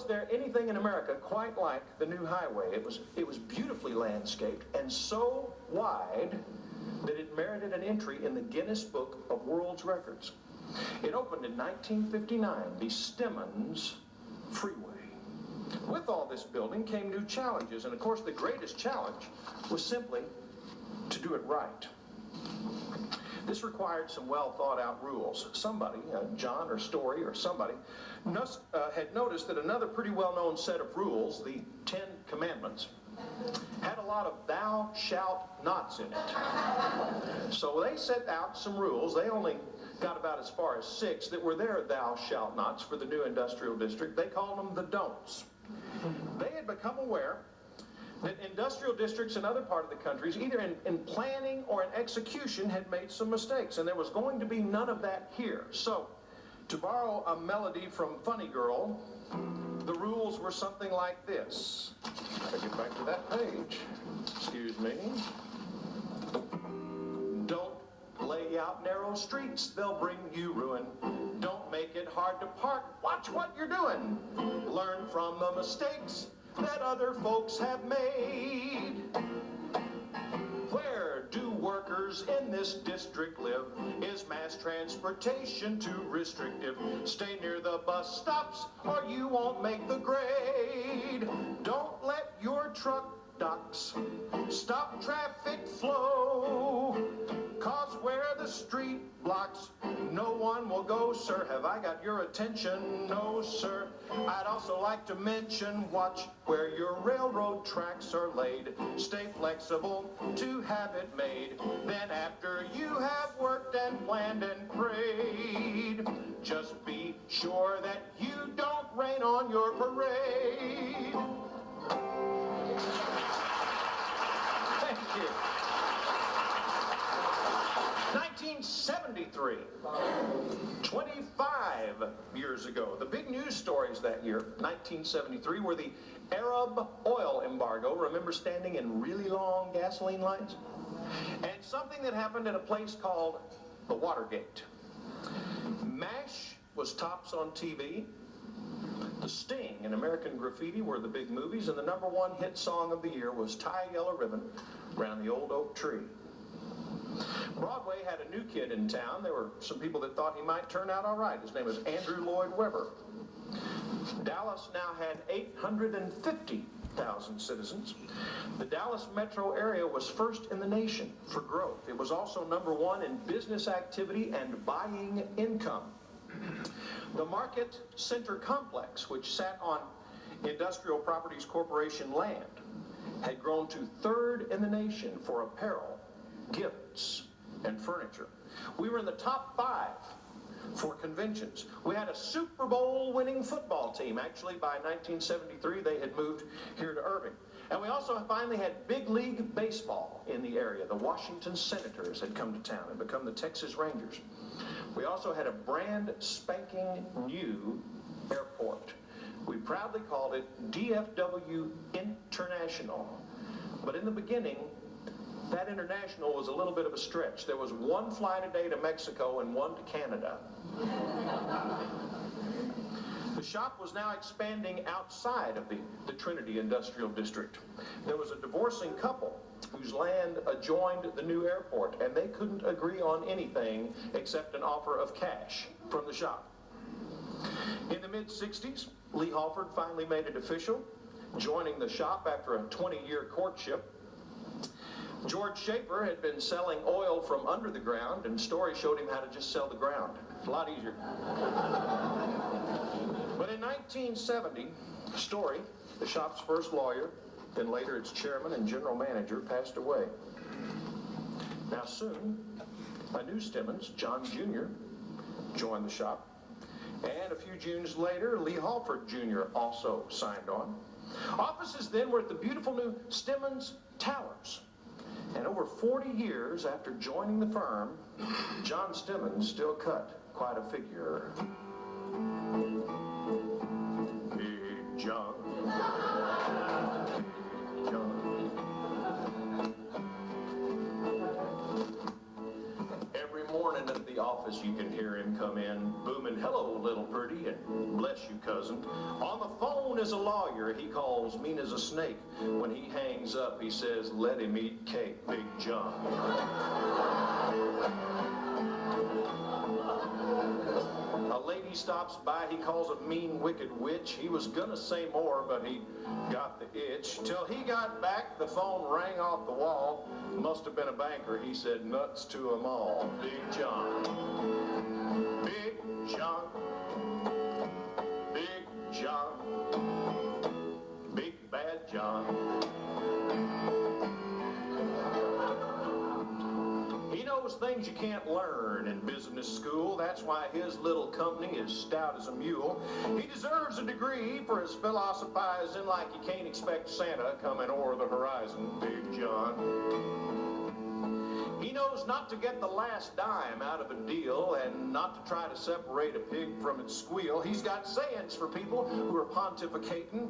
was there anything in America quite like the new highway. It was beautifully landscaped and so wide that it merited an entry in the Guinness Book of World Records. It opened in 1959, the Stemmons Freeway. With all this building came new challenges, and of course the greatest challenge was simply to do it right. This required some well thought out rules. Somebody, John or Story or somebody, had noticed that another pretty well known set of rules, the 10 Commandments, had a lot of thou shalt nots in it. So they set out some rules. They only got about as far as 6 that were their thou shalt nots for the new industrial district. They called them the don'ts. They had become aware that industrial districts in other part of the countries, either in planning or in execution, had made some mistakes, and there was going to be none of that here. So, to borrow a melody from Funny Girl, the rules were something like this. Gotta get back to that page. Excuse me. Don't lay out narrow streets, they'll bring you ruin. Don't make it hard to park, watch what you're doing. Learn from the mistakes that other folks have made. Where do workers in this district live? Is mass transportation too restrictive? Stay near the bus stops or you won't make the grade. Don't let your truck docks stop traffic flow, 'cause where the street blocks no one will go, sir. Have I got your attention? No, sir. I'd also like to mention, watch where your railroad tracks are laid. Stay flexible to have it made. Then after you have worked and planned and prayed, just be sure that you don't rain on your parade. Thank you. 1973, 25 years ago. The big news stories that year, 1973, were the Arab oil embargo. Remember standing in really long gasoline lines? And something that happened at a place called the Watergate. MASH was tops on TV. The Sting and American Graffiti were the big movies, and the #1 hit song of the year was Tie a Yellow Ribbon Round the Old Oak Tree. Broadway had a new kid in town. There were some people that thought he might turn out all right. His name was Andrew Lloyd Webber. Dallas now had 850,000 citizens. The Dallas metro area was first in the nation for growth. It was also #1 in business activity and buying income. The Market Center Complex, which sat on Industrial Properties Corporation land, had grown to 3rd in the nation for apparel, gifts, and furniture. We were in the top 5 for conventions. We had a Super Bowl winning football team. Actually, by 1973, they had moved here to Irving. And we also finally had big league baseball in the area. The Washington Senators had come to town and become the Texas Rangers. We also had a brand spanking new airport. We proudly called it DFW International. But in the beginning, that international was a little bit of a stretch. There was 1 flight a day to Mexico and 1 to Canada. The shop was now expanding outside of the Trinity Industrial District. There was a divorcing couple whose land adjoined the new airport, and they couldn't agree on anything except an offer of cash from the shop. In the mid-60s, Lee Halford finally made it official, joining the shop after a 20-year courtship. George Schaefer had been selling oil from under the ground, and Story showed him how to just sell the ground. It's a lot easier. But in 1970, Story, the shop's first lawyer, then later its chairman and general manager, passed away. Now soon, a new Stemmons, John Jr., joined the shop. And a few Junes later, Lee Halford Jr. also signed on. Offices then were at the beautiful new Stemmons Towers. And over 40 years after joining the firm, John Stemmons still cut quite a figure. Hey, John. Every morning at the office you can hear him come in booming, "Hello, little birdie," and "Bless bless you, cousin. On the phone is a lawyer. He calls mean as a snake. When he hangs up, he says, let him eat cake, Big John. A lady stops by, he calls a mean, wicked witch. He was gonna say more, but he got the itch. Till he got back, the phone rang off the wall. Must have been a banker. He said, nuts to 'em all, Big John. Big John. Big John. Big Bad John. He knows things you can't learn in business school. That's why his little company is stout as a mule. He deserves a degree for his philosophizing like you can't expect Santa coming o'er the horizon, Big John. He knows not to get the last dime out of a deal and not to try to separate a pig from its squeal. He's got sayings for people who are pontificating.